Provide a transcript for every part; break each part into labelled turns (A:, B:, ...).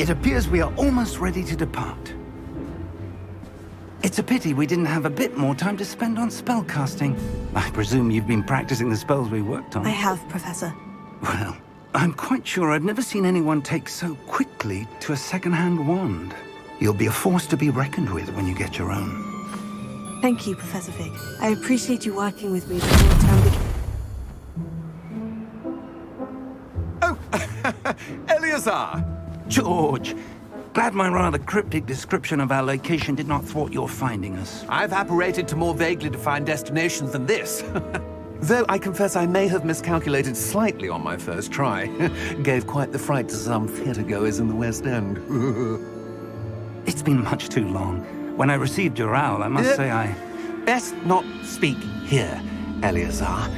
A: It appears we are almost ready to depart. It's a pity we didn't have a bit more time to spend on spellcasting. I presume you've been practicing the spells we worked on.
B: I have, Professor.
A: Well, I'm quite sure I've never seen anyone take so quickly to a second-hand wand. You'll be a force to be reckoned with when you get your own.
B: Thank you, Professor Fig. I appreciate you working with me before the term begins.
C: Oh, Eleazar!
A: George! Glad my rather cryptic description of our location did not thwart your finding us.
C: I've apparated to more vaguely defined destinations than this. Though I confess I may have miscalculated slightly on my first try. Gave quite the fright to some theatergoers in the West End.
A: It's been much too long. When I received your owl, I must say I...
C: Best not speak here, Eleazar.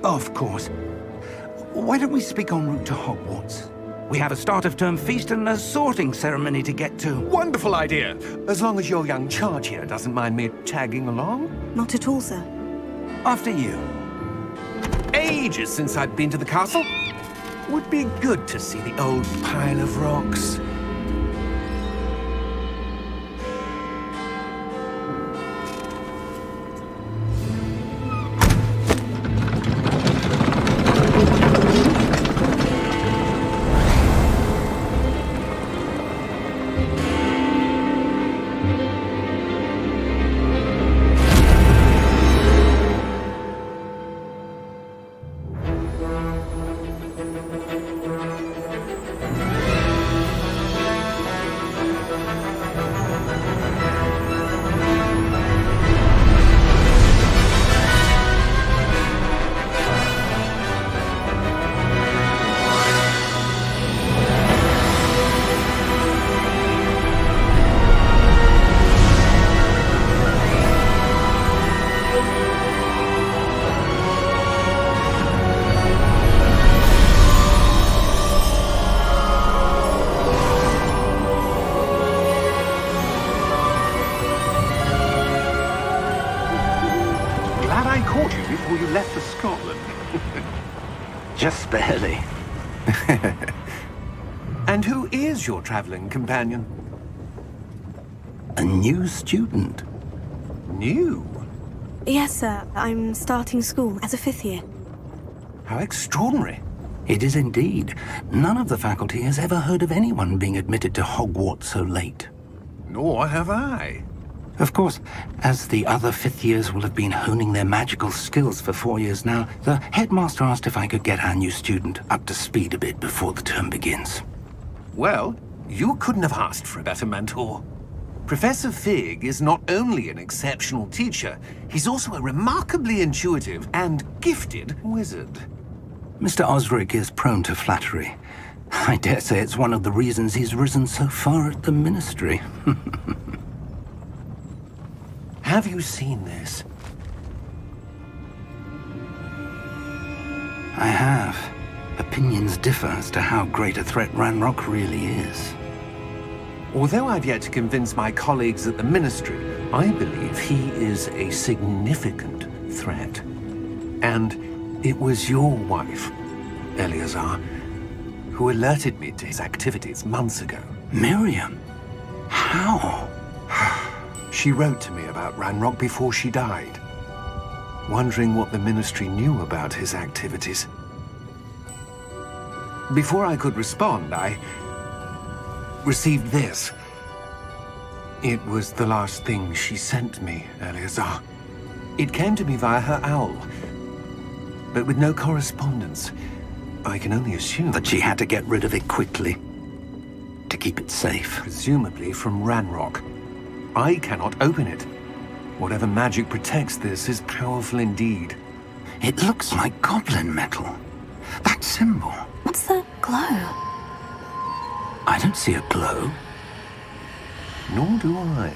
A: Of course. Why don't we speak en route to Hogwarts? We have a start-of-term feast and a sorting ceremony to get to.
C: Wonderful idea! As long as your young charge here doesn't mind me tagging along.
B: Not at all, sir.
A: After you.
C: Ages since I've been to the castle. Would be good to see the old pile of rocks.
D: Before you left for Scotland.
A: Just barely.
C: And who is your traveling companion?
A: A new student.
C: New?
B: Yes, sir. I'm starting school as a 5th year.
C: How extraordinary.
A: It is indeed. None of the faculty has ever heard of anyone being admitted to Hogwarts so late.
C: Nor have I.
A: Of course, as the other 5th years will have been honing their magical skills for 4 years now, the headmaster asked if I could get our new student up to speed a bit before the term begins.
C: Well, you couldn't have asked for a better mentor. Professor Fig is not only an exceptional teacher, he's also a remarkably intuitive and gifted wizard.
A: Mr. Osric is prone to flattery. I dare say it's one of the reasons he's risen so far at the Ministry.
C: Have you seen this?
A: I have. Opinions differ as to how great a threat Ranrock really is.
C: Although I've yet to convince my colleagues at the Ministry, I believe he is a significant threat. And it was your wife, Eleazar, who alerted me to his activities months ago.
A: Miriam? How?
C: She wrote to me about Ranrock before she died, wondering what the Ministry knew about his activities. Before I could respond, I received this. It was the last thing she sent me, Eleazar. It came to me via her owl, but with no correspondence. I can only assume
A: That she had to get rid of it quickly, to keep it safe.
C: presumably from Ranrock. I cannot open it. Whatever magic protects this is powerful indeed.
A: It looks like goblin metal. That symbol.
B: What's the glow?
A: I don't see a glow.
C: Nor do I.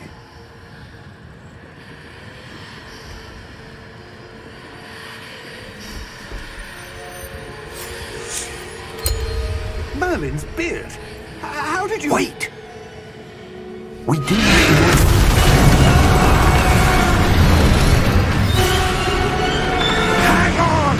C: Merlin's beard. How did you...
A: Wait! We do...
C: Hang on!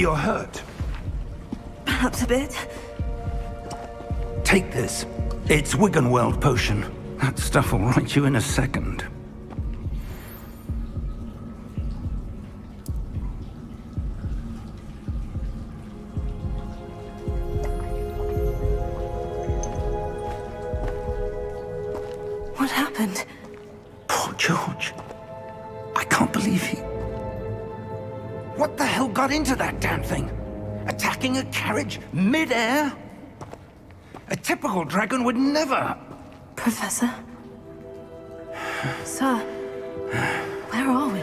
A: You're hurt.
B: Perhaps a bit.
A: Take this. It's Wiggenweld potion. That stuff will right you in a second.
B: What happened?
A: Poor George. I can't believe he... What the hell got into that damn thing? Attacking a carriage mid-air? A typical dragon would never...
B: Professor? Sir, where are we?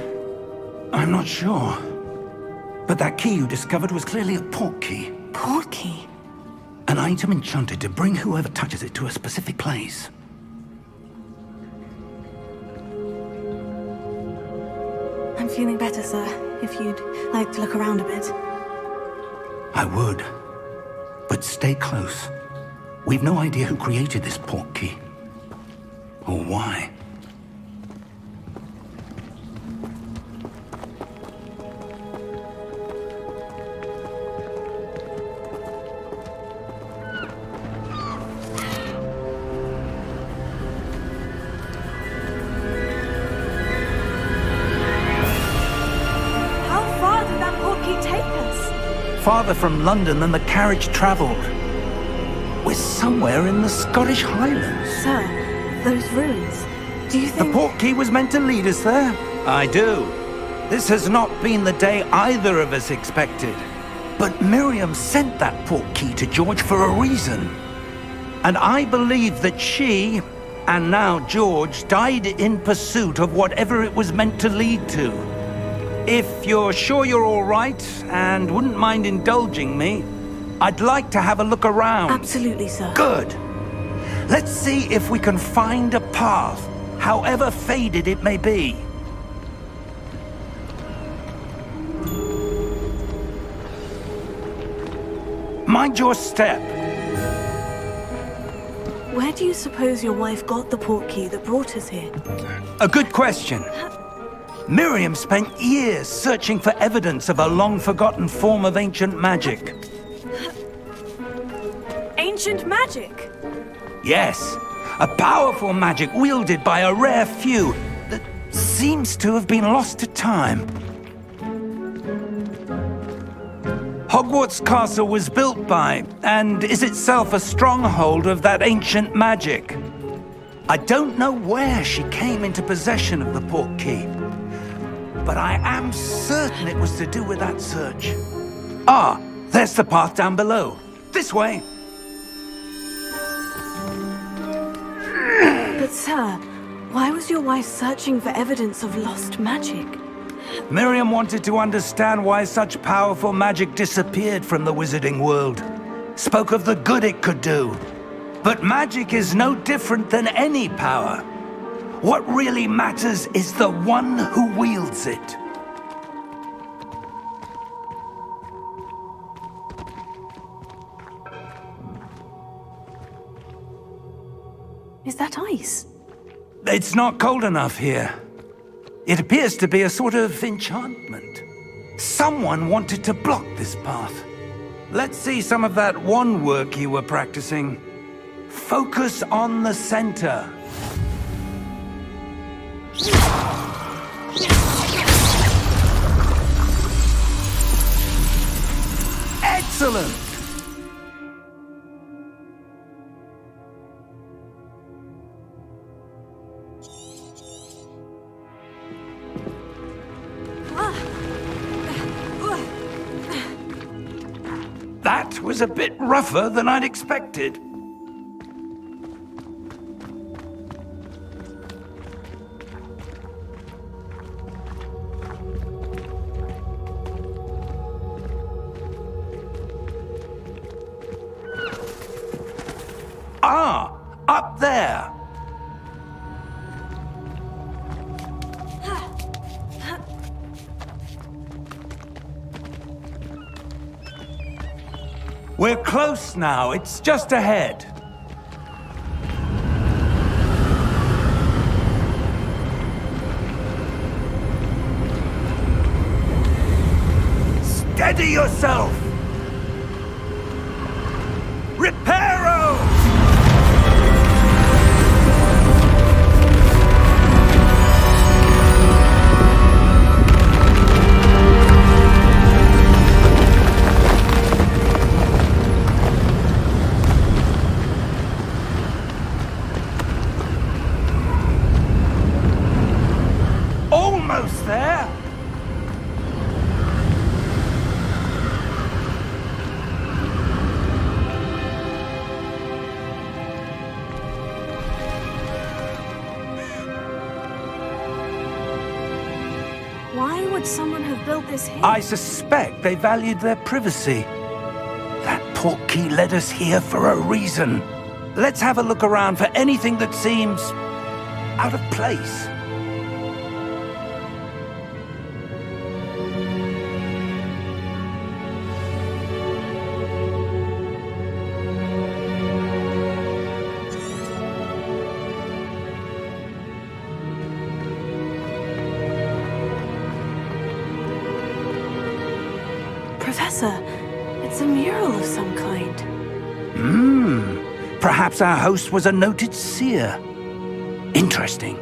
A: I'm not sure. But that key you discovered was clearly a port key.
B: Port key?
A: An item enchanted to bring whoever touches it to a specific place.
B: I'm feeling better, sir. If you'd like to look around a bit.
A: I would. But stay close. We've no idea who created this port key. Or why.
B: How far did that port key take us?
A: Farther from London than the carriage traveled. We're somewhere in the Scottish Highlands.
B: Sir, those ruins. Do you
A: The
B: think...
A: port key was meant to lead us there? I do. This has not been the day either of us expected. But Miriam sent that port key to George for a reason. And I believe that she, and now George, died in pursuit of whatever it was meant to lead to. If you're sure you're all right, and wouldn't mind indulging me, I'd like to have a look around.
B: Absolutely, sir.
A: Good. Let's see if we can find a path, however faded it may be. Mind your step.
B: Where do you suppose your wife got the port key that brought us here?
A: A good question. Miriam spent years searching for evidence of a long-forgotten form of ancient magic.
B: Ancient magic?
A: Yes, a powerful magic wielded by a rare few that seems to have been lost to time. Hogwarts Castle was built by, and is itself a stronghold of that ancient magic. I don't know where she came into possession of the port key, but I am certain it was to do with that search. Ah, there's the path down below. This way.
B: But sir, why was your wife searching for evidence of lost magic?
A: Miriam wanted to understand why such powerful magic disappeared from the wizarding world. Spoke of the good it could do. But magic is no different than any power. What really matters is the one who wields it.
B: Is that ice?
A: It's not cold enough here. It appears to be a sort of enchantment. Someone wanted to block this path. Let's see some of that wand work you were practicing. Focus on the center. Excellent! That was a bit rougher than I'd expected. Ah, up there. We're close now. It's just ahead. Steady yourself! Reparo! Almost there!
B: Why would someone have built this here?
A: I suspect they valued their privacy. That portkey led us here for a reason. Let's have a look around for anything that seems out of place.
B: Professor, it's a mural of some kind.
A: Perhaps our host was a noted seer. Interesting.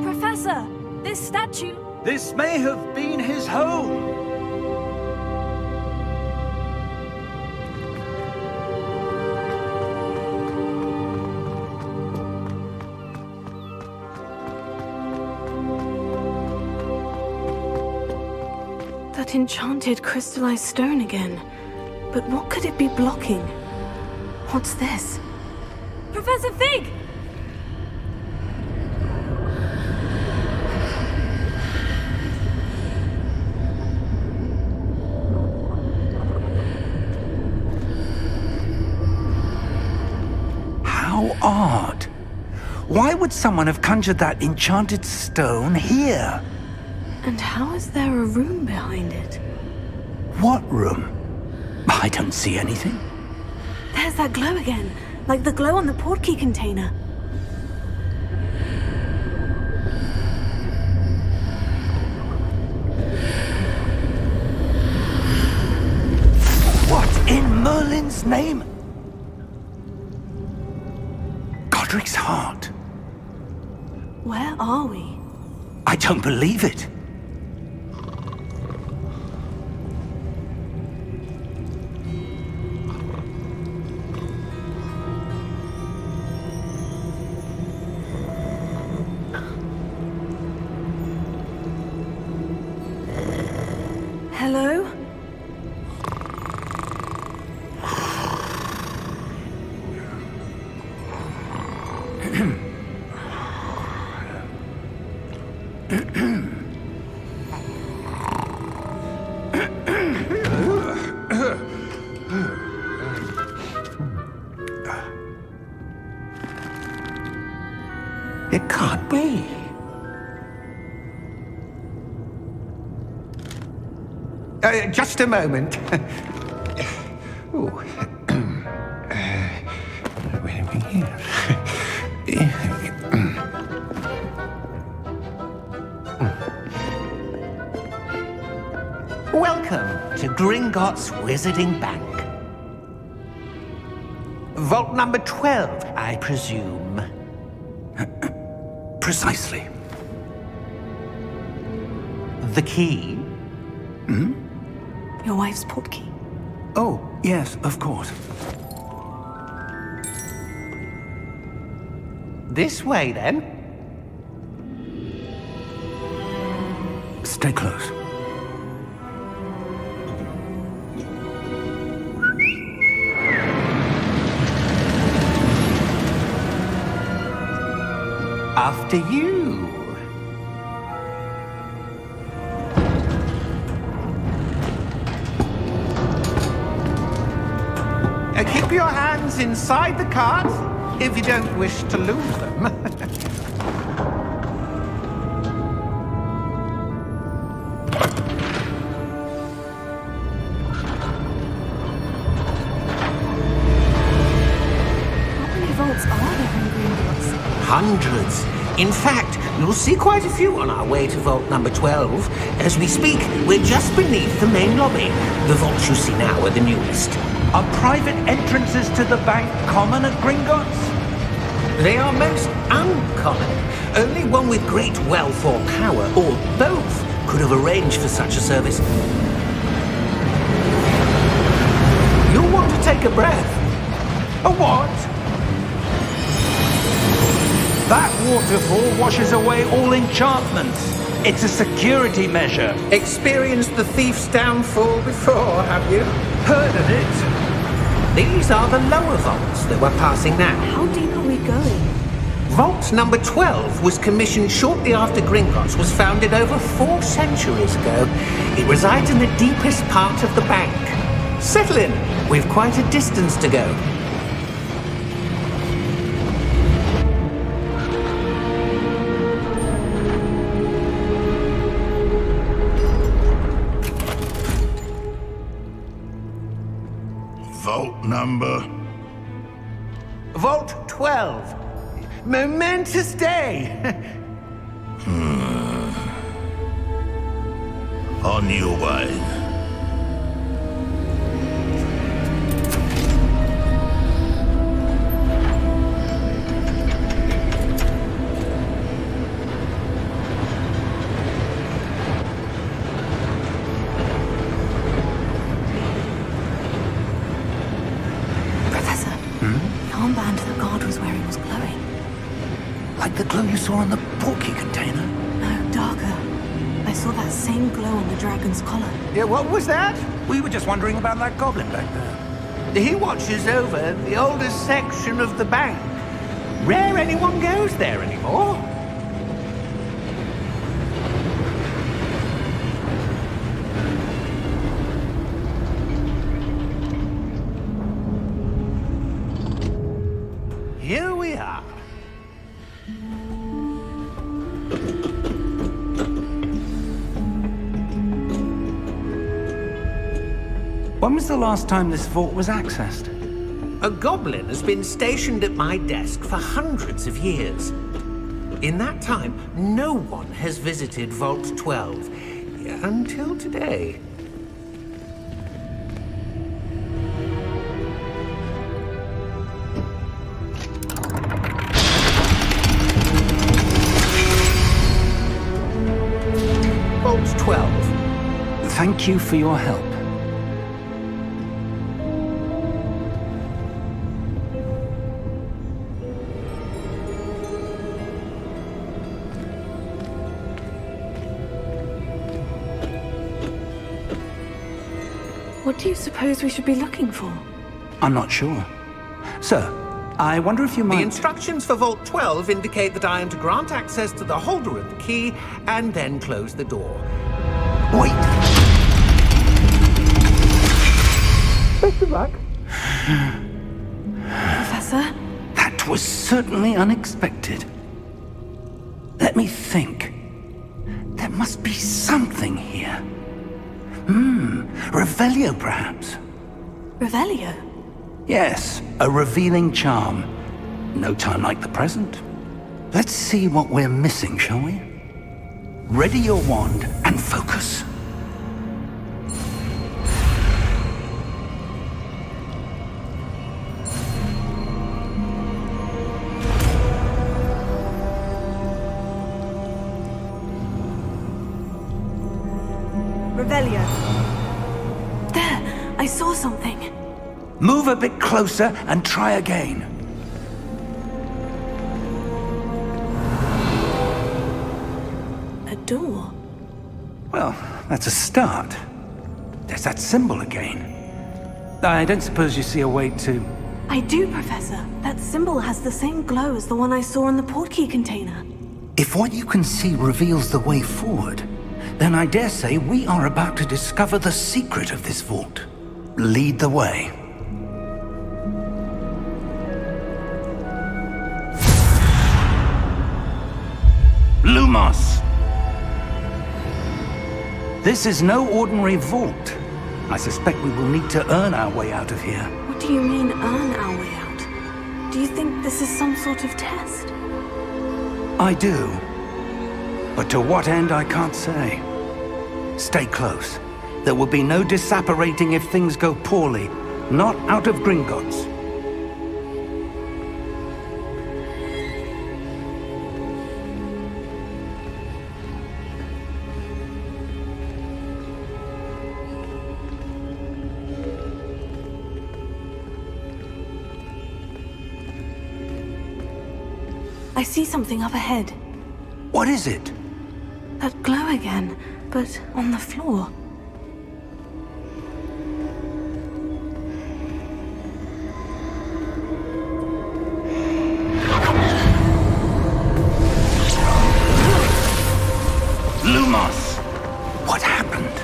B: Professor, this statue...
A: This may have been his home.
B: That enchanted crystallized stone again. But what could it be blocking? What's this? Professor Fig!
A: How odd. Why would someone have conjured that enchanted stone here?
B: And how is there a room behind it?
A: What room? I don't see anything.
B: There's that glow again, like the glow on the portkey container.
A: What in Merlin's name? Godric's heart.
B: Where are we?
A: I don't believe it.
B: Hello?
C: It can't be. Just a moment. Ooh. Where are we here? Welcome to Gringotts Wizarding Bank. Vault number 12, I presume.
A: Precisely.
C: The key?
B: Your wife's portkey.
A: Oh, yes, of course.
C: This way, then.
A: Stay close.
C: After you. Keep your hands inside the cart if you don't wish to lose them.
D: In fact, you'll see quite a few on our way to vault number 12. As we speak, we're just beneath the main lobby. The vaults you see now are the newest.
A: Are private entrances to the bank common at Gringotts?
D: They are most uncommon. Only one with great wealth or power, or both, could have arranged for such a service. You'll want to take a breath.
A: A what? That waterfall washes away all enchantments. It's a security measure.
D: Experienced the thief's downfall before, have you?
A: Heard of it?
D: These are the lower vaults that we're passing now.
B: How deep are we going?
D: Vault number 12 was commissioned shortly after Gringotts was founded over 4 centuries ago. It resides in the deepest part of the bank. Settle in. We've quite a distance to go.
E: Vault number?
A: Vault 12. Momentous day.
E: On your way.
B: Professor, the armband that guard was wearing was glowing.
A: Like the glow you saw on the portkey container?
B: No, darker. I saw that same glow on the dragon's collar.
A: Yeah, what was that? We were just wondering about that goblin back there.
D: He watches over the oldest section of the bank. Rare anyone goes there anymore. Here we are.
A: When was the last time this vault was accessed?
D: A goblin has been stationed at my desk for hundreds of years. In that time, no one has visited Vault 12 until today. Vault 12.
A: Thank you for your help.
B: What do you suppose we should be looking for?
A: I'm not sure. Sir, I wonder if you
D: The
A: might...
D: instructions for Vault 12 indicate that I am to grant access to the holder of the key and then close the door.
A: Wait!
D: Best of luck.
B: Professor?
A: That was certainly unexpected. Let me think. There must be something here. Revelio, perhaps?
B: Revelio?
A: Yes, a revealing charm. No time like the present. Let's see what we're missing, shall we? Ready your wand and focus.
B: Revelio. There! I saw something.
A: Move a bit closer and try again.
B: A door.
A: Well, that's a start. There's that symbol again. I don't suppose you see a way to...
B: I do, Professor. That symbol has the same glow as the one I saw in the portkey container.
A: If what you can see reveals the way forward, then I dare say we are about to discover the secret of this vault. Lead the way. Lumos! This is no ordinary vault. I suspect we will need to earn our way out of here.
B: What do you mean, earn our way out? Do you think this is some sort of test?
A: I do. But to what end, I can't say. Stay close. There will be no disapparating if things go poorly. Not out of Gringotts.
B: I see something up ahead.
A: What is it?
B: That glow again, but on the floor.
A: Lumos! What happened?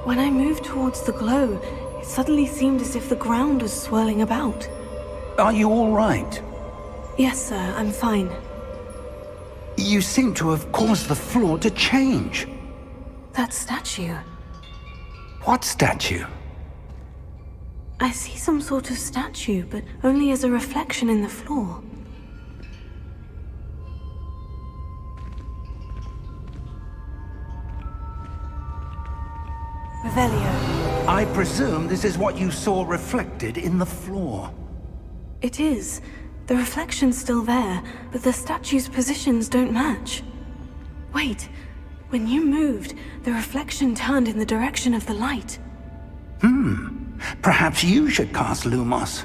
B: When I moved towards the glow, it suddenly seemed as if the ground was swirling about.
A: Are you all right?
B: Yes, sir, I'm fine.
A: You seem to have caused the floor to change.
B: That statue.
A: What statue?
B: I see some sort of statue, but only as a reflection in the floor. Revelio.
A: I presume this is what you saw reflected in the floor.
B: It is. The reflection's still there, but the statue's positions don't match. Wait. When you moved, the reflection turned in the direction of the light.
A: Perhaps you should cast Lumos.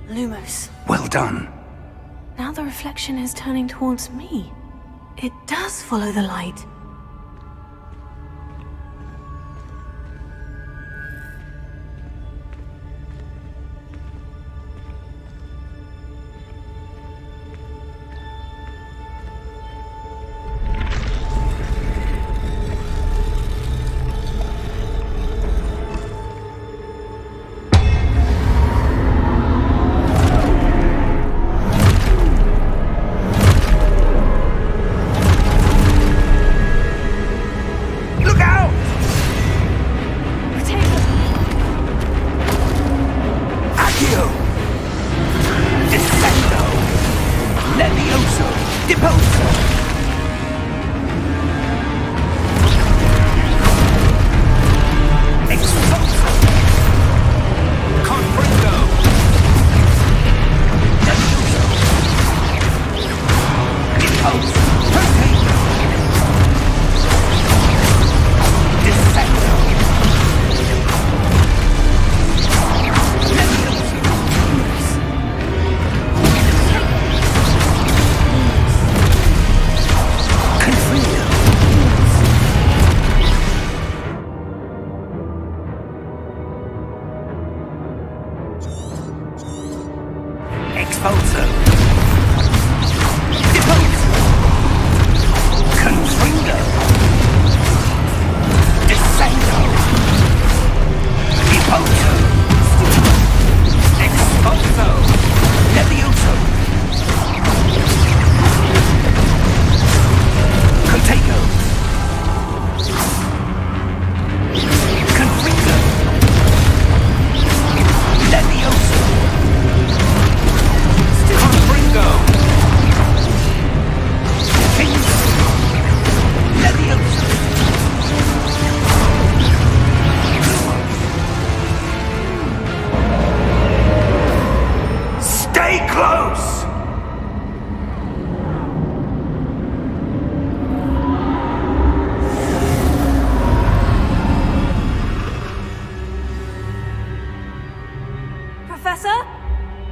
B: Lumos.
A: Well done.
B: Now the reflection is turning towards me. It does follow the light.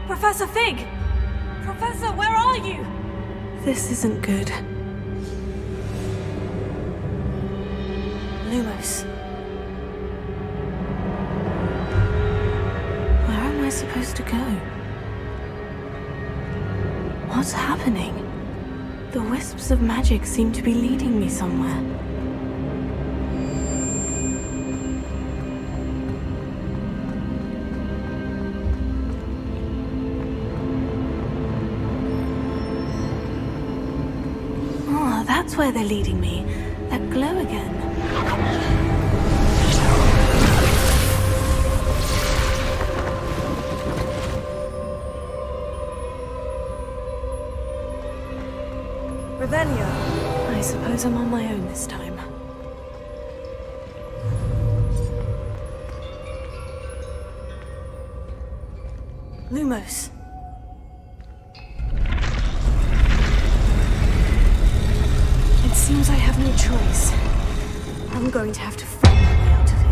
B: Professor Fig! Professor, where are you? This isn't good. Lumos. Where am I supposed to go? What's happening? The wisps of magic seem to be leading me somewhere. that's where they're leading me. That glow again. Revelio. I suppose I'm on my own this time. Lumos. It seems I have no choice. I'm going to have to find my way out of here.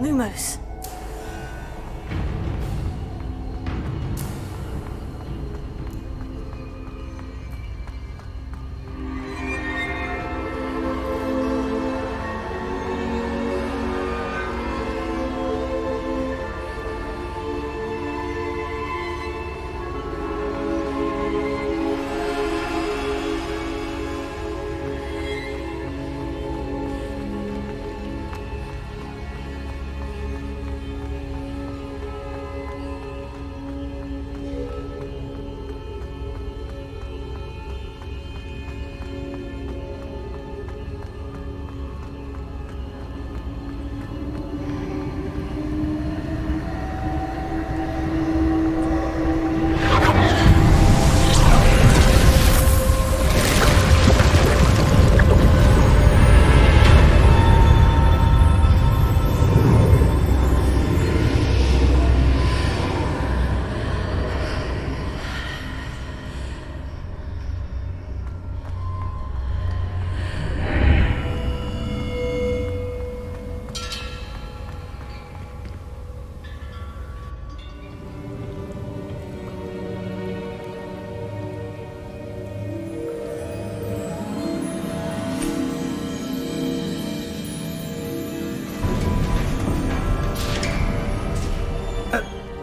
B: Lumos.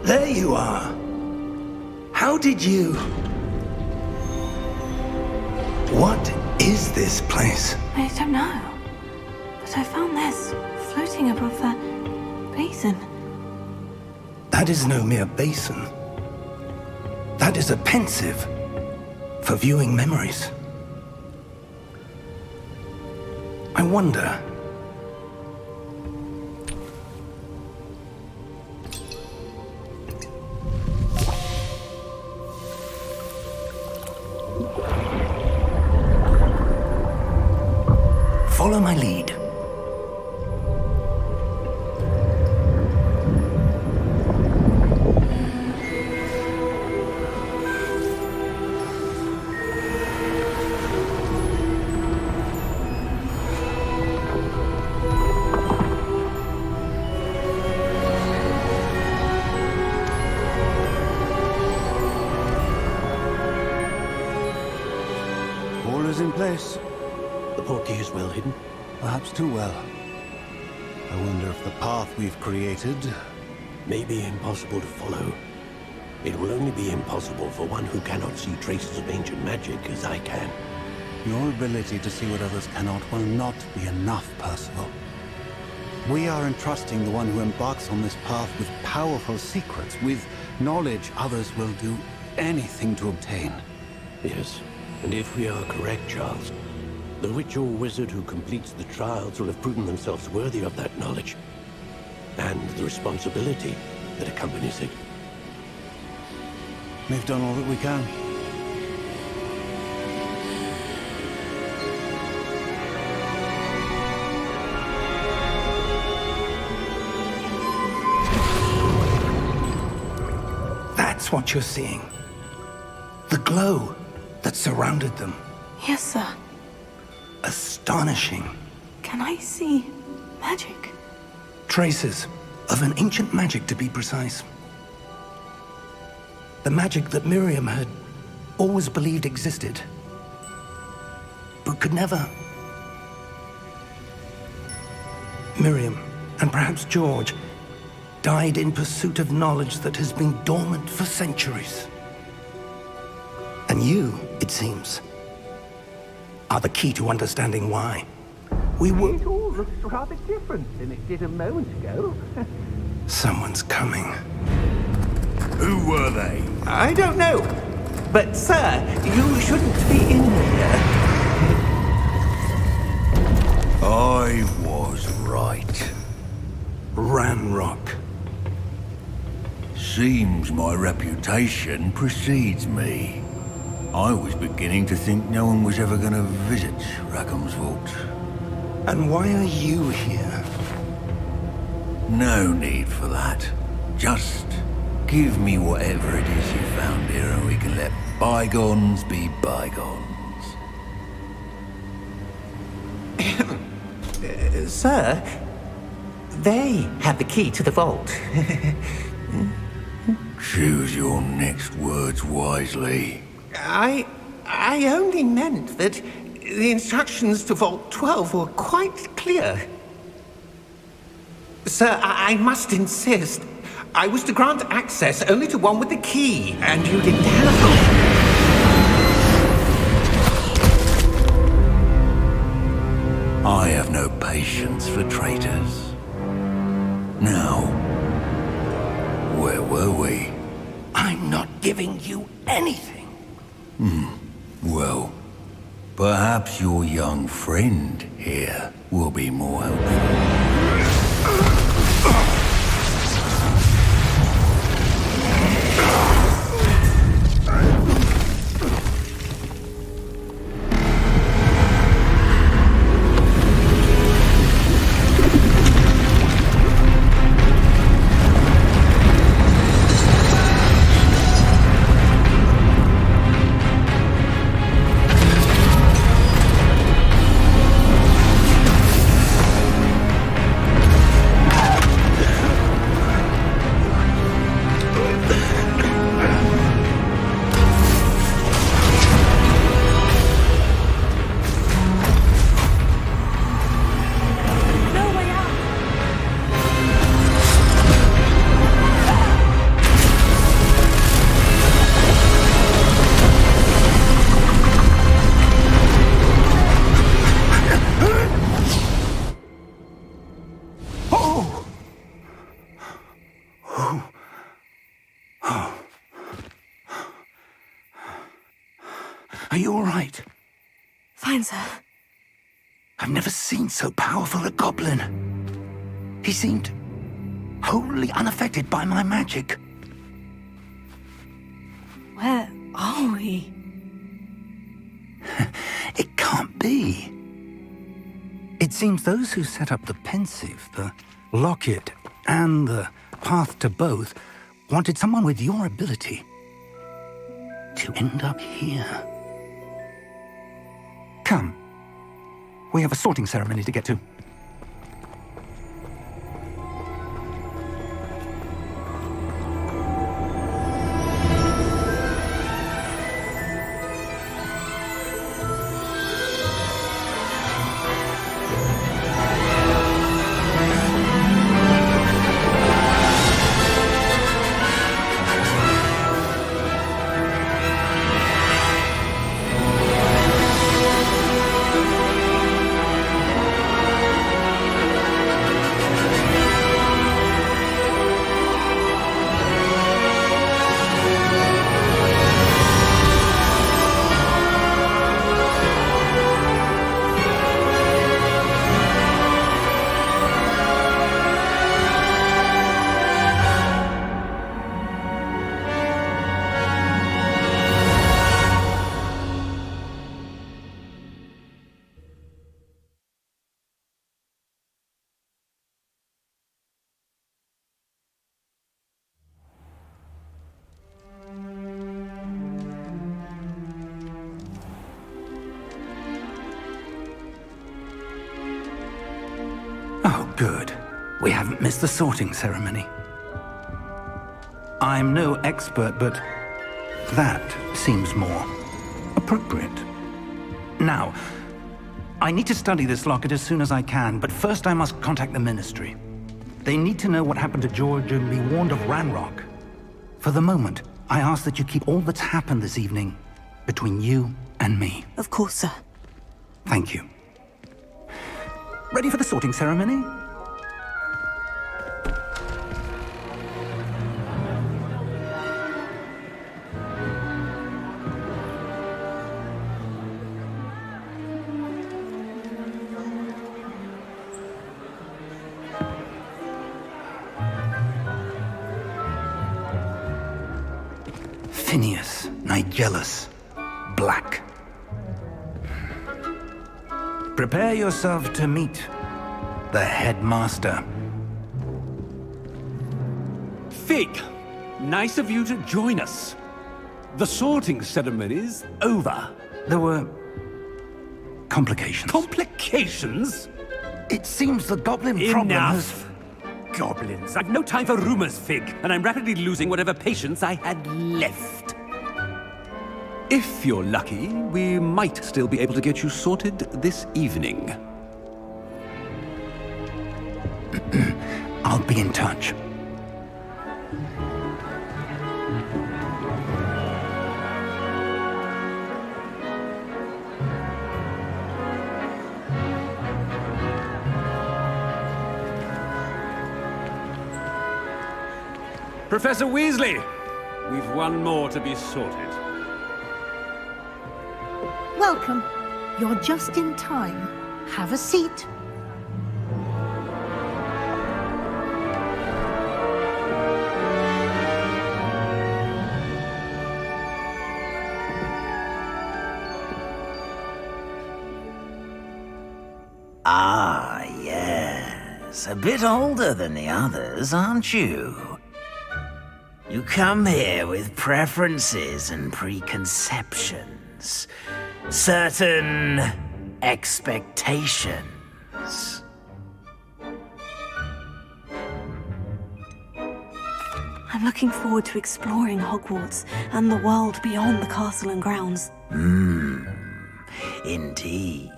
A: There you are. How did you... What is this place?
B: I don't know. But I found this floating above that basin.
A: That is no mere basin. That is a pensive for viewing memories. I wonder... Follow my lead.
F: is in place.
G: The portkey is well hidden.
F: Perhaps too well. I wonder if the path we've created...
G: May be impossible to follow. It will only be impossible for one who cannot see traces of ancient magic as I can.
F: Your ability to see what others cannot will not be enough, Percival. We are entrusting the one who embarks on this path with powerful secrets, with knowledge others will do anything to obtain.
G: Yes, and if we are correct, Charles, the witch or wizard who completes the trials will have proven themselves worthy of that knowledge, and the responsibility that accompanies it.
F: We've done all that we can.
A: That's what you're seeing. The glow that surrounded them.
B: Yes, sir.
A: Astonishing.
B: Can I see magic?
A: Traces of an ancient magic, to be precise. The magic that Miriam had always believed existed, but could never. Miriam, and perhaps George, died in pursuit of knowledge that has been dormant for centuries. And you, it seems, are the key to understanding why.
D: It all looks rather different than it did a moment ago.
A: Someone's coming.
E: Who were they?
D: I don't know. But, sir, you shouldn't be in here.
E: I was right.
A: Ranrock.
E: Seems my reputation precedes me. I was beginning to think no one was ever going to visit Rackham's vault.
A: And why are you here?
E: No need for that. Just give me whatever it is you found here and we can let bygones be bygones.
D: Sir, they have the key to the vault.
E: Choose your next words wisely.
D: I only meant that the instructions to Vault 12 were quite clear. Sir, I must insist. I was to grant access only to one with the key, and you didn't have.
E: I have no patience for traitors. Now, where were we?
A: I'm not giving you anything.
E: Well, perhaps your young friend here will be more helpful.
A: Are you all right?
B: Fine, sir.
A: I've never seen so powerful a goblin. He seemed wholly unaffected by my magic.
B: Where are we?
A: It can't be. It seems those who set up the pensive, the locket, and the path to both wanted someone with your ability to end up here. Come. We have a sorting ceremony to get to. Good. We haven't missed the sorting ceremony. I'm no expert, but that seems more appropriate. Now, I need to study this locket as soon as I can, but first I must contact the Ministry. They need to know what happened to George and be warned of Ranrock. For the moment, I ask that you keep all that's happened this evening between you and me.
B: Of course, sir.
A: Thank you. Ready for the sorting ceremony? Phineas, Nigellus, Black. Prepare yourself to meet the headmaster.
H: Fig, nice of you to join us. The sorting ceremony's over.
A: There were complications.
H: Complications?
A: It seems the goblin problem has...
H: Enough! Goblins. I've no time for rumors, Fig, and I'm rapidly losing whatever patience I had left. If you're lucky, we might still be able to get you sorted this evening.
A: I'll be in touch.
H: Professor Weasley, we've one more to be sorted.
I: Welcome. You're just in time. Have a seat.
J: Ah, yes. A bit older than the others, aren't you? You come here with preferences and preconceptions. Certain expectations.
B: I'm looking forward to exploring Hogwarts and the world beyond the castle and grounds.
J: Indeed.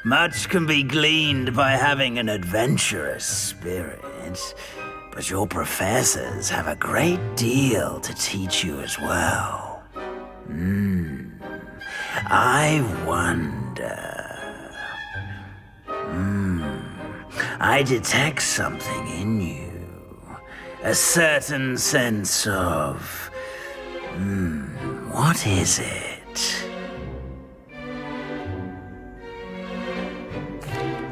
J: Much can be gleaned by having an adventurous spirit. But your professors have a great deal to teach you as well. I wonder... I detect something in you. A certain sense of... what is it?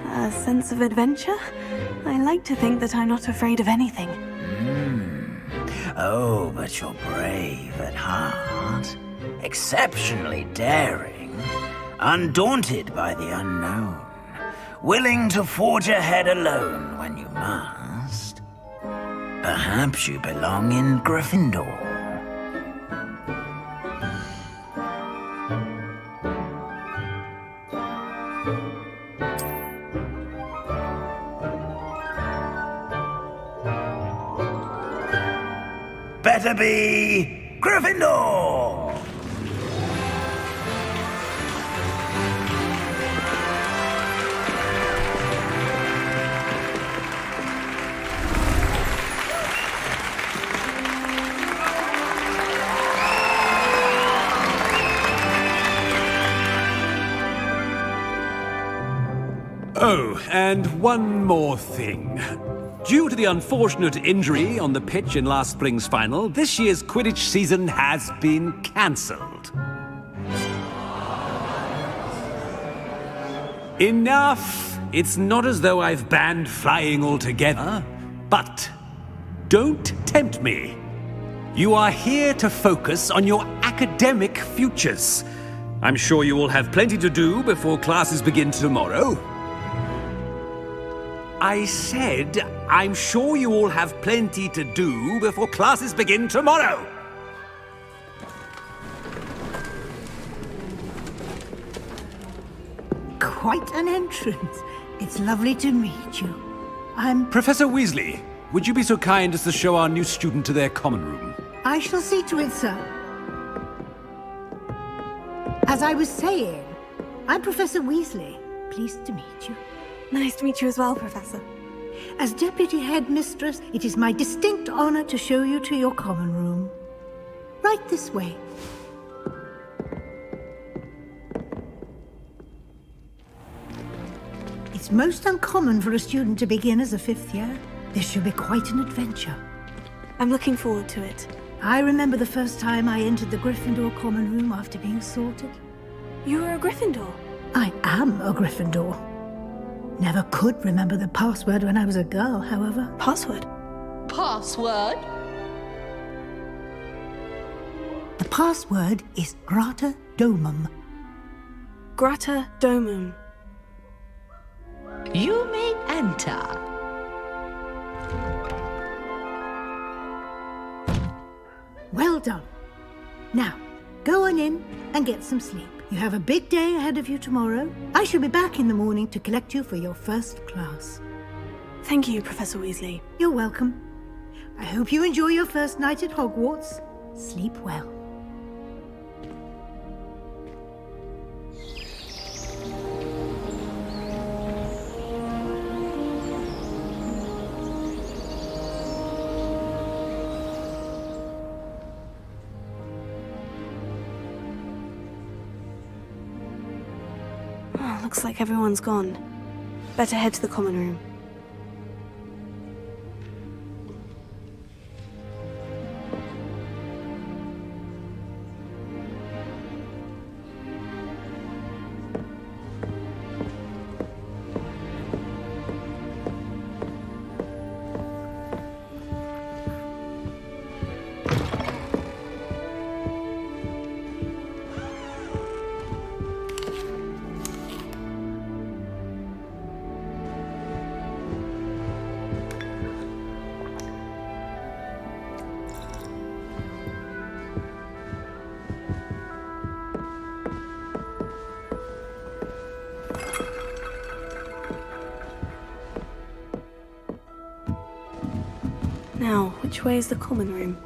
B: A sense of adventure? I like to think that I'm not afraid of anything.
J: Oh, but you're brave at heart. Exceptionally daring. Undaunted by the unknown. Willing to forge ahead alone when you must. Perhaps you belong in Gryffindor. Better be Gryffindor!
H: Oh, and one more thing. Due to the unfortunate injury on the pitch in last spring's final, this year's Quidditch season has been cancelled. Enough! It's not as though I've banned flying altogether, but don't tempt me. You are here to focus on your academic futures. I'm sure you will have plenty to do before classes begin tomorrow. I said, I'm sure you all have plenty to do before classes begin tomorrow.
I: Quite an entrance. It's lovely to meet you.
H: Professor Weasley, would you be so kind as to show our new student to their common room?
I: I shall see to it, sir. As I was saying, I'm Professor Weasley. Pleased to meet you.
B: Nice to meet you as well, Professor.
I: As Deputy Headmistress, it is my distinct honor to show you to your common room. Right this way. It's most uncommon for a student to begin as a 5th year. This should be quite an adventure.
B: I'm looking forward to it.
I: I remember the first time I entered the Gryffindor common room after being sorted.
B: You were a Gryffindor?
I: I am a Gryffindor. Never could remember the password when I was a girl, however.
B: Password?
K: Password?
I: The password is Grata Domum.
B: Grata Domum.
K: You may enter.
I: Well done. Now, go on in and get some sleep. You have a big day ahead of you tomorrow. I shall be back in the morning to collect you for your first class.
B: Thank you, Professor Weasley.
I: You're welcome. I hope you enjoy your first night at Hogwarts. Sleep well.
B: Oh, looks like everyone's gone. Better head to the common room. Now, which way is the common room?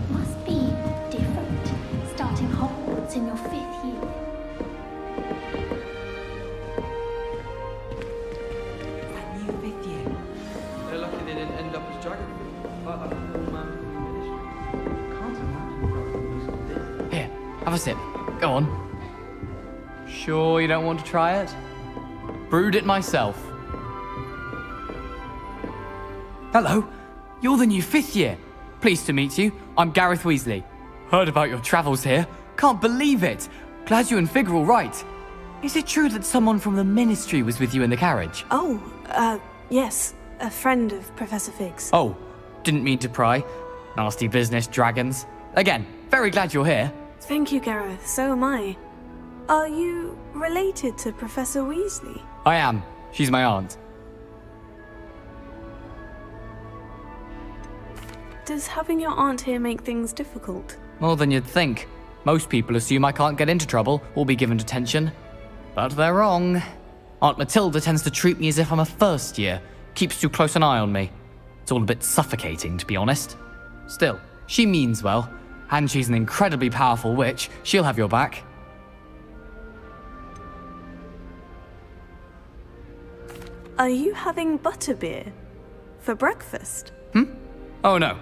L: Must be different, starting Hogwarts in your 5th year.
M: That new 5th year. They're lucky they didn't end up as dragon fruit. Like a poor man from the ministry. Can't imagine growing used to this.
N: Here, have a sip. Go on. Sure you don't want to try it? Brewed it myself. Hello, you're the new 5th year. Pleased to meet you. I'm Gareth Weasley. Heard about your travels here. Can't believe it. Glad you and Fig are all right. Is it true that someone from the Ministry was with you in the carriage?
B: Oh, yes. A friend of Professor Fig's.
N: Oh, didn't mean to pry. Nasty business, dragons. Again, very glad you're here.
B: Thank you, Gareth. So am I. Are you related to Professor Weasley?
N: I am. She's my aunt.
B: Does having your aunt here make things difficult?
N: More than you'd think. Most people assume I can't get into trouble or be given detention. But they're wrong. Aunt Matilda tends to treat me as if I'm a first year. Keeps too close an eye on me. It's all a bit suffocating, to be honest. Still, she means well. And she's an incredibly powerful witch. She'll have your back.
B: Are you having butterbeer for breakfast?
N: Oh no.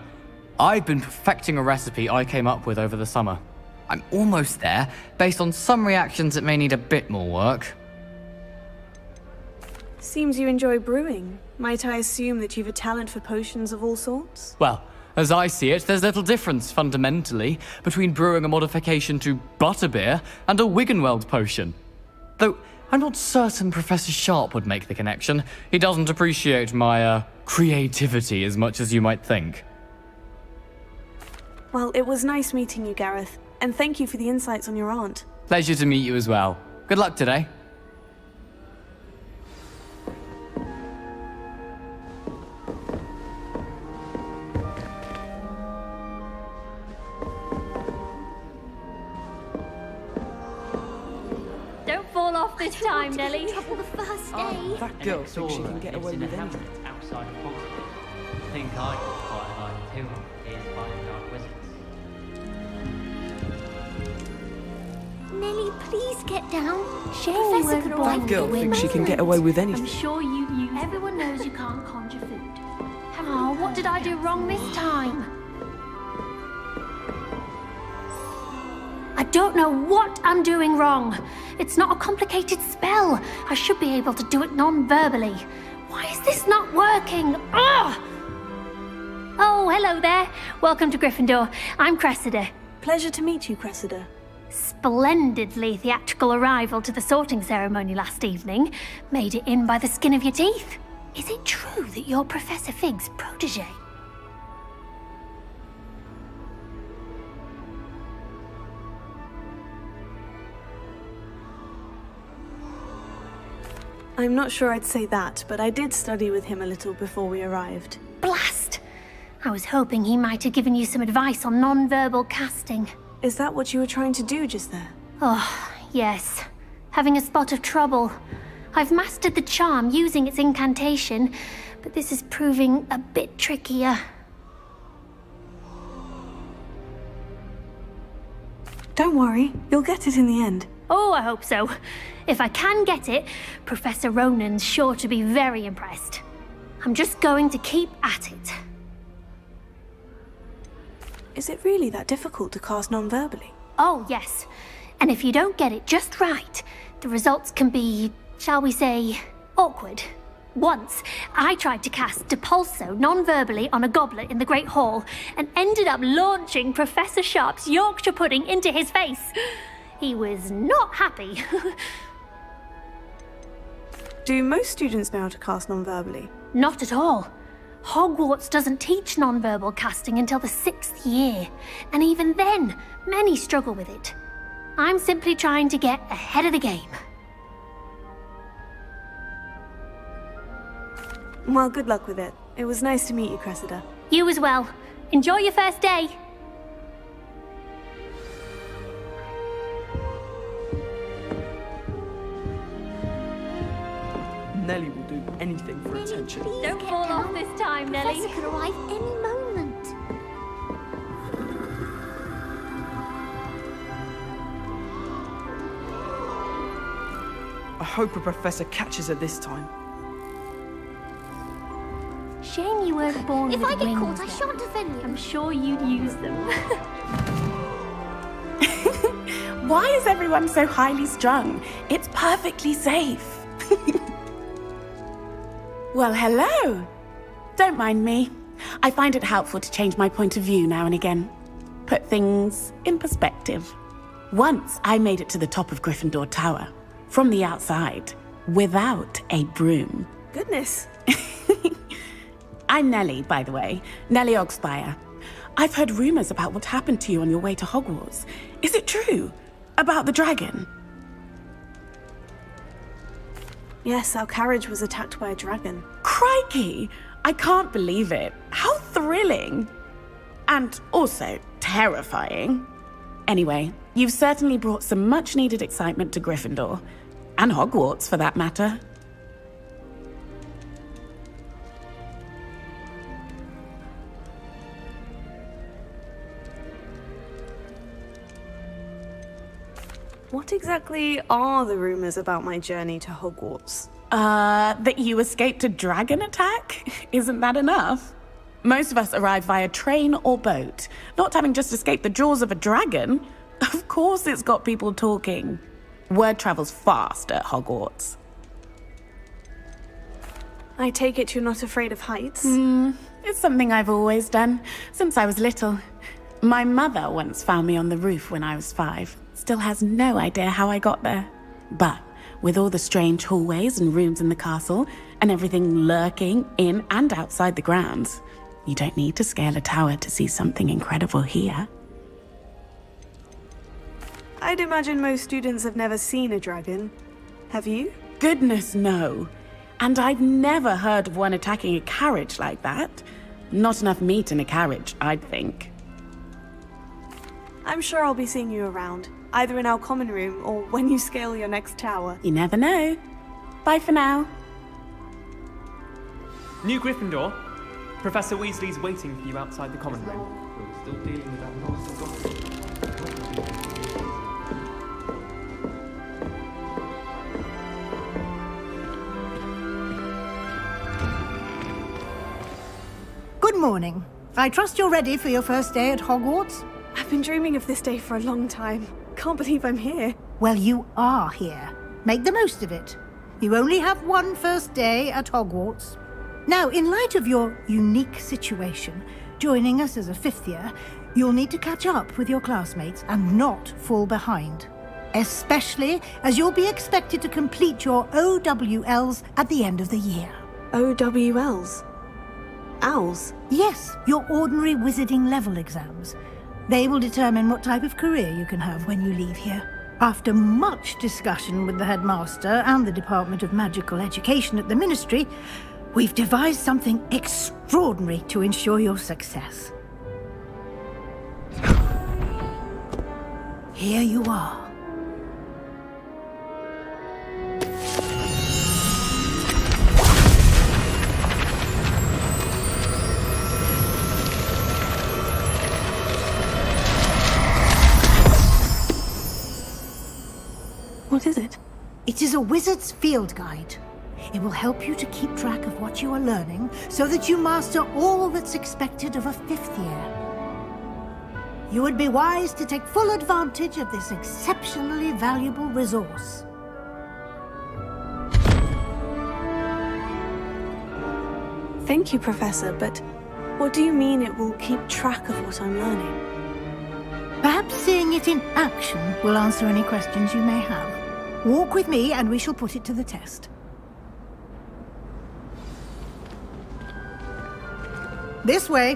N: I've been perfecting a recipe I came up with over the summer. I'm almost there, based on some reactions that may need a bit more work.
B: Seems you enjoy brewing. Might I assume that you've a talent for potions of all sorts?
N: Well, as I see it, there's little difference, fundamentally, between brewing a modification to butterbeer and a Wiggenweld potion. Though, I'm not certain Professor Sharp would make the connection. He doesn't appreciate my, creativity as much as you might think.
B: Well, it was nice meeting you, Gareth. And thank you for the insights on your aunt.
N: Pleasure to meet you as well. Good luck today.
L: Don't fall off this time, Nelly.
K: Trouble the first day.
M: That girl thinks she can get away with anything.
O: Outside of Hogsmeade. I think I could quite like too. Is fighting dark wizards.
L: Nelly, please get down.
K: Shame
L: Professor could
M: That girl thinks she can get away with anything.
L: I'm sure you use. Everyone knows you can't conjure food. Oh, what did I do wrong this time? I don't know what I'm doing wrong. It's not a complicated spell. I should be able to do it non-verbally. Why is this not working? Ugh! Oh, hello there. Welcome to Gryffindor. I'm Cressida.
B: Pleasure to meet you, Cressida.
L: Splendidly theatrical arrival to the sorting ceremony last evening. Made it in by the skin of your teeth. Is it true that you're Professor Fig's protege?
B: I'm not sure I'd say that, but I did study with him a little before we arrived.
L: Blast! I was hoping he might have given you some advice on non-verbal casting.
B: Is that what you were trying to do just there?
L: Oh, yes. Having a spot of trouble. I've mastered the charm using its incantation, but this is proving a bit trickier.
B: Don't worry, you'll get it in the end.
L: Oh, I hope so. If I can get it, Professor Ronan's sure to be very impressed. I'm just going to keep at it.
B: Is it really that difficult to cast non-verbally?
L: Oh, yes. And if you don't get it just right, the results can be, shall we say, awkward. Once, I tried to cast Depulso non-verbally on a goblet in the Great Hall and ended up launching Professor Sharp's Yorkshire pudding into his face. He was not happy.
B: Do most students know how to cast non-verbally?
L: Not at all. Hogwarts doesn't teach non-verbal casting until the 6th year, and even then, many struggle with it. I'm simply trying to get ahead of the game.
B: Well, good luck with it. It was nice to meet you, Cressida.
L: You as well. Enjoy your first day.
M: Nelly will do anything for attention.
L: Don't fall off this time, Nelly.
K: Professor could arrive any moment.
M: I hope a professor catches her this time.
L: Shame you weren't born
K: If
L: with
K: I get
L: wings
K: caught, I
L: yet.
K: shan't defend you.
L: I'm sure you'd use them.
P: Why is everyone so highly strung? It's perfectly safe. Well, hello. Don't mind me. I find it helpful to change my point of view now and again. Put things in perspective. Once I made it to the top of Gryffindor Tower, from the outside, without a broom.
B: Goodness.
P: I'm Nellie, by the way. Nellie Ogspire. I've heard rumors about what happened to you on your way to Hogwarts. Is it true? About the dragon?
B: Yes, our carriage was attacked by a dragon.
P: Crikey! I can't believe it. How thrilling! And also terrifying. Anyway, you've certainly brought some much-needed excitement to Gryffindor. And Hogwarts, for that matter.
B: What exactly are the rumors about my journey to Hogwarts?
P: That you escaped a dragon attack? Isn't that enough? Most of us arrive via train or boat, not having just escaped the jaws of a dragon. Of course it's got people talking. Word travels fast at Hogwarts.
B: I take it you're not afraid of heights?
P: It's something I've always done, since I was little. My mother once found me on the roof when I was 5. Still has no idea how I got there. But With all the strange hallways and rooms in the castle, and everything lurking in and outside the grounds, you don't need to scale a tower to see something incredible here.
B: I'd imagine most students have never seen a dragon. Have you?
P: Goodness, no. And I've never heard of one attacking a carriage like that. Not enough meat in a carriage, I'd think.
B: I'm sure I'll be seeing you around, either in our common room or when you scale your next tower.
P: You never know. Bye for now.
Q: New Gryffindor. Professor Weasley's waiting for you outside the common room. We're still dealing with that monster.
I: Good morning. I trust you're ready for your first day at Hogwarts?
B: I've been dreaming of this day for a long time. Can't believe I'm here.
I: Well, you are here. Make the most of it. You only have one first day at Hogwarts. Now, in light of your unique situation, joining us as a fifth year, you'll need to catch up with your classmates and not fall behind. Especially as you'll be expected to complete your OWLs at the end of the year.
B: OWLs? Owls?
I: Yes, your ordinary wizarding level exams. They will determine what type of career you can have when you leave here. After much discussion with the headmaster and the Department of Magical Education at the Ministry, we've devised something extraordinary to ensure your success. Here you are.
B: What is it?
I: It is a wizard's field guide. It will help you to keep track of what you are learning so that you master all that's expected of a fifth year. You would be wise to take full advantage of this exceptionally valuable resource.
B: Thank you, Professor, but what do you mean it will keep track of what I'm learning?
I: Perhaps seeing it in action will answer any questions you may have. Walk with me and we shall put it to the test. This way.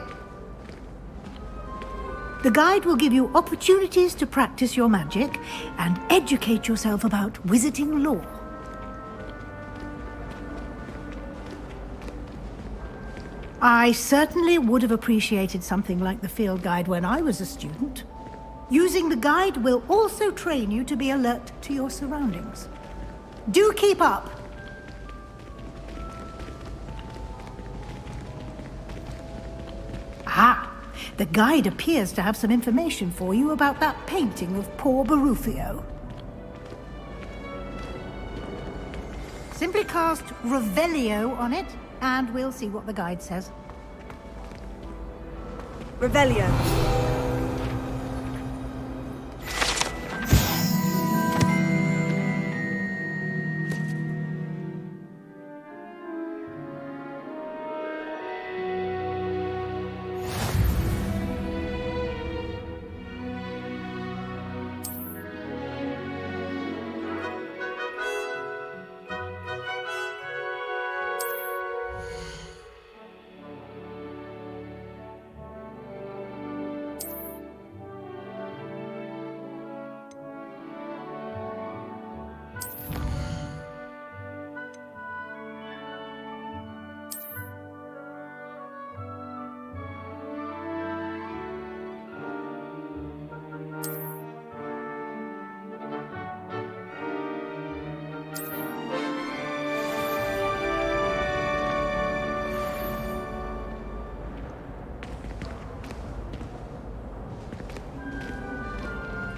I: The guide will give you opportunities to practice your magic and educate yourself about wizarding lore. I certainly would have appreciated something like the field guide when I was a student. Using the guide will also train you to be alert to your surroundings. Do keep up! Ah, the guide appears to have some information for you about that painting of poor Barufio. Simply cast Revelio on it, and we'll see what the guide says.
B: Revelio.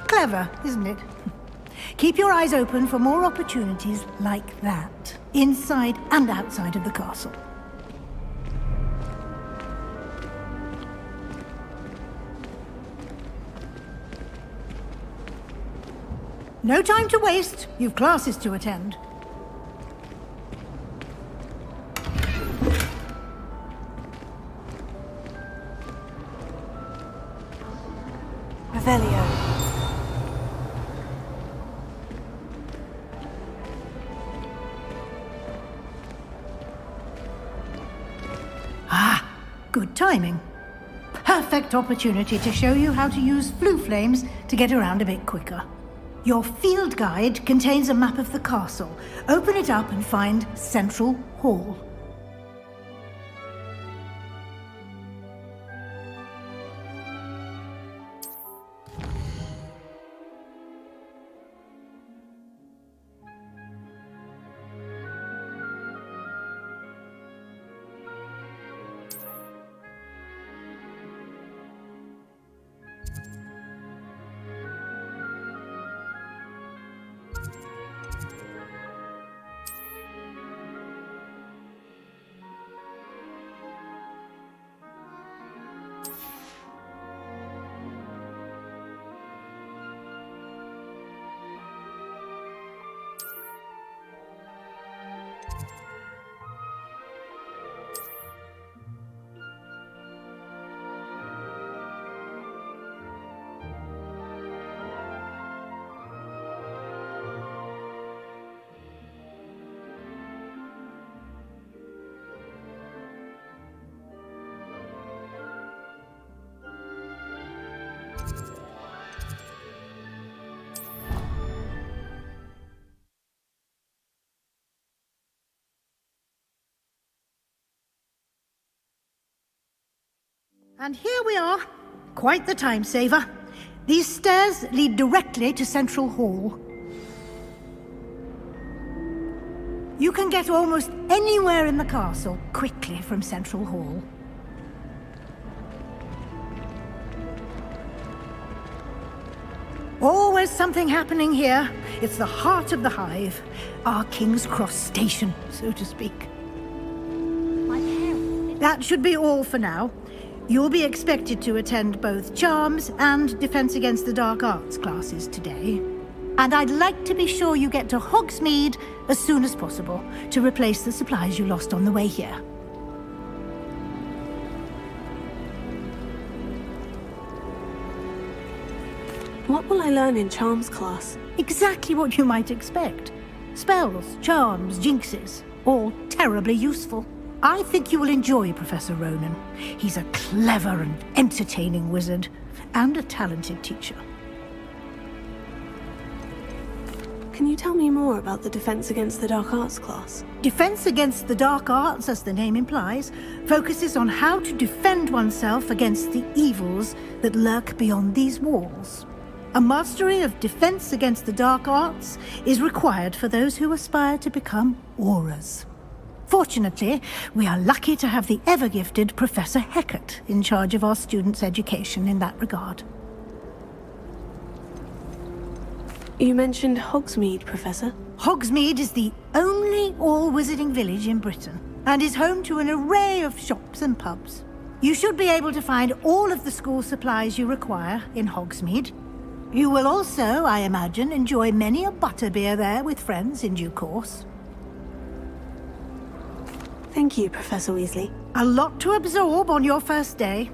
I: Clever, isn't it? Keep your eyes open for more opportunities like that, inside and outside of the castle. No time to waste. You've classes to attend.
B: Revelio.
I: Good timing. Perfect opportunity to show you how to use flue flames to get around a bit quicker. Your field guide contains a map of the castle. Open it up and find Central Hall. And here we are. Quite the time saver. These stairs lead directly to Central Hall. You can get almost anywhere in the castle quickly from Central Hall. Always something happening here. It's the heart of the hive. Our King's Cross station, so to speak. That should be all for now. You'll be expected to attend both Charms and Defense Against the Dark Arts classes today. And I'd like to be sure you get to Hogsmeade as soon as possible to replace the supplies you lost on the way here.
B: What will I learn in Charms class?
I: Exactly what you might expect. Spells, charms, jinxes, all terribly useful. I think you will enjoy Professor Ronan. He's a clever and entertaining wizard, and a talented teacher.
B: Can you tell me more about the Defense Against the Dark Arts class?
I: Defense Against the Dark Arts, as the name implies, focuses on how to defend oneself against the evils that lurk beyond these walls. A mastery of Defense Against the Dark Arts is required for those who aspire to become Aurors. Fortunately, we are lucky to have the ever-gifted Professor Hecat in charge of our students' education in that regard.
B: You mentioned Hogsmeade, Professor.
I: Hogsmeade is the only all-wizarding village in Britain, and is home to an array of shops and pubs. You should be able to find all of the school supplies you require in Hogsmeade. You will also, I imagine, enjoy many a butterbeer there with friends in due course.
B: Thank you, Professor Weasley.
I: A lot to absorb on your first day,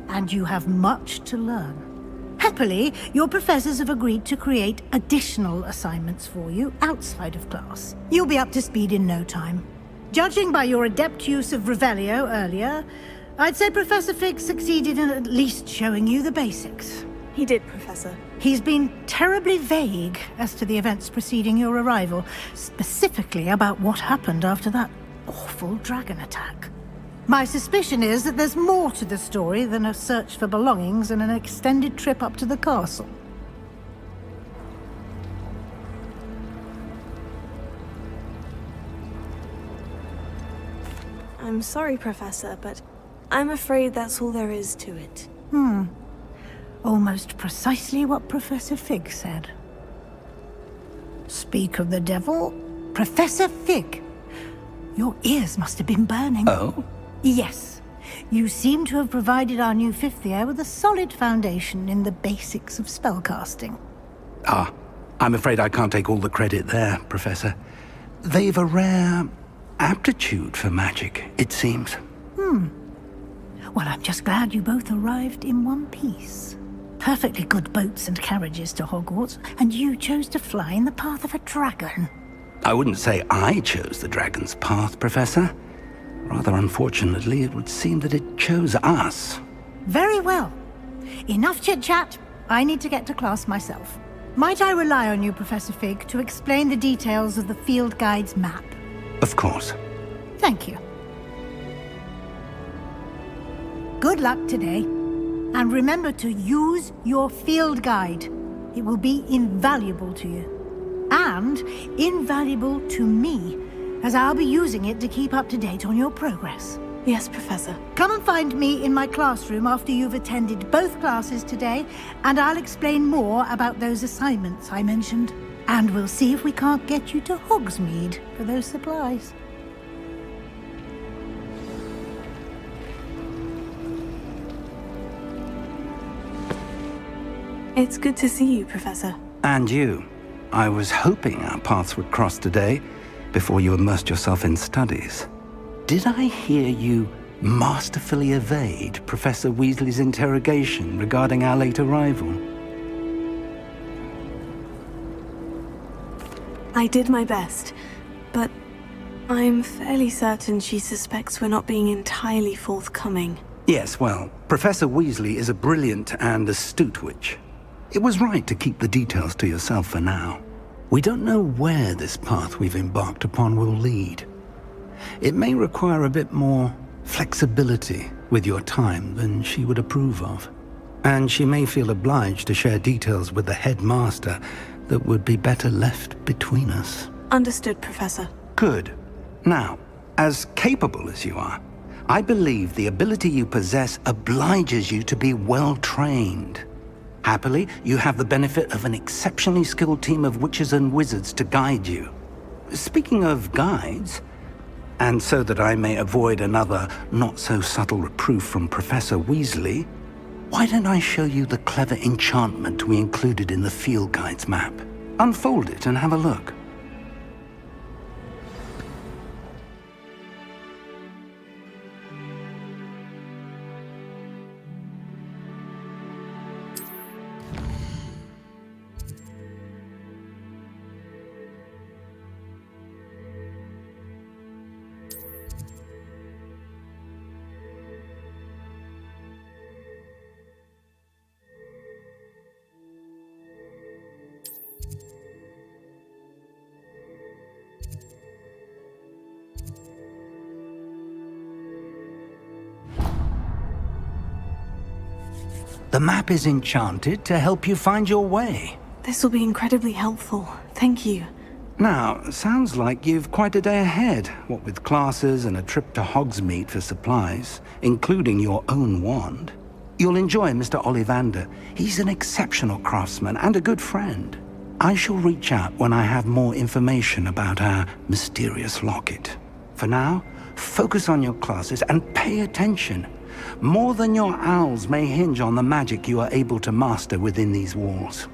I: and you have much to learn. Happily, your professors have agreed to create additional assignments for you outside of class. You'll be up to speed in no time. Judging by your adept use of Revelio earlier, I'd say Professor Fig succeeded in at least showing you the basics.
B: He did, Professor.
I: He's been terribly vague as to the events preceding your arrival, specifically about what happened after that awful dragon attack. My suspicion is that there's more to the story than a search for belongings and an extended trip up to the castle.
B: I'm sorry, Professor, but I'm afraid that's all there is to it.
I: Almost precisely what Professor Fig said. Speak of the devil, Professor Fig. Your ears must have been burning.
A: Oh?
I: Yes. You seem to have provided our new fifth year with a solid foundation in the basics of spellcasting.
A: Ah, I'm afraid I can't take all the credit there, Professor. They've a rare aptitude for magic, it seems.
I: Well, I'm just glad you both arrived in one piece. Perfectly good boats and carriages to Hogwarts, and you chose to fly in the path of a dragon.
A: I wouldn't say I chose the dragon's path, Professor. Rather unfortunately, it would seem that it chose us.
I: Very well. Enough chit-chat. I need to get to class myself. Might I rely on you, Professor Fig, to explain the details of the field guide's map?
A: Of course.
I: Thank you. Good luck today. And remember to use your field guide. It will be invaluable to you. And invaluable to me, as I'll be using it to keep up to date on your progress.
B: Yes, Professor.
I: Come and find me in my classroom after you've attended both classes today, and I'll explain more about those assignments I mentioned. And we'll see if we can't get you to Hogsmeade for those supplies.
B: It's good to see you, Professor.
A: And you. I was hoping our paths would cross today, before you immersed yourself in studies. Did I hear you masterfully evade Professor Weasley's interrogation regarding our late arrival?
B: I did my best, but I'm fairly certain she suspects we're not being entirely forthcoming.
A: Yes, well, Professor Weasley is a brilliant and astute witch. It was right to keep the details to yourself for now. We don't know where this path we've embarked upon will lead. It may require a bit more flexibility with your time than she would approve of. And she may feel obliged to share details with the headmaster that would be better left between us.
B: Understood, Professor.
A: Good. Now, as capable as you are, I believe the ability you possess obliges you to be well trained. Happily, you have the benefit of an exceptionally skilled team of witches and wizards to guide you. Speaking of guides, and so that I may avoid another not-so-subtle reproof from Professor Weasley, why don't I show you the clever enchantment we included in the field guide's map? Unfold it and have a look. The map is enchanted to help you find your way.
B: This will be incredibly helpful. Thank you.
A: Now, sounds like you've quite a day ahead, what with classes and a trip to Hogsmeade for supplies, including your own wand. You'll enjoy Mr. Ollivander. He's an exceptional craftsman and a good friend. I shall reach out when I have more information about our mysterious locket. For now, focus on your classes and pay attention. More than your owls may hinge on the magic you are able to master within these walls.